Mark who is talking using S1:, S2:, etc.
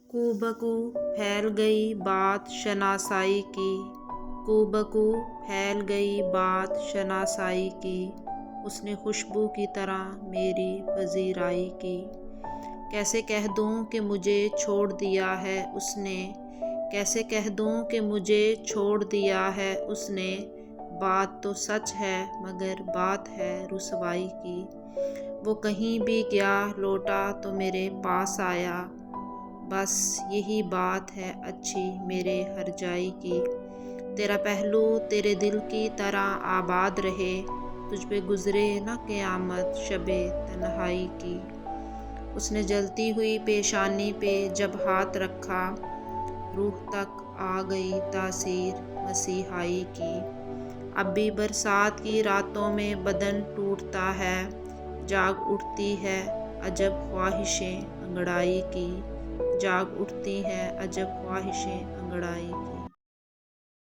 S1: कूबकू फैल गई बात शनासाई की, कूबकू फैल गई बात शनासाई की, उसने खुशबू की तरह मेरी पजीराई की। कैसे कह दूँ कि मुझे छोड़ दिया है उसने, कैसे कह दूँ कि मुझे छोड़ दिया है उसने, बात तो सच है मगर बात है रुसवाई की। वो कहीं भी गया लौटा तो मेरे पास आया, बस यही बात है अच्छी मेरे हरजाई की। तेरा पहलू तेरे दिल की तरह आबाद रहे, तुझ पे गुजरे न क़यामत शबे तन्हाई की। उसने जलती हुई पेशानी पे जब हाथ रखा, रूह तक आ गई तासीर मसीहाई की। अब भी बरसात की रातों में बदन टूटता है, जाग उठती है अजब ख्वाहिशें अंगड़ाई की, जाग उठती हैं अजब ख्वाहिशें अंगड़ाई की।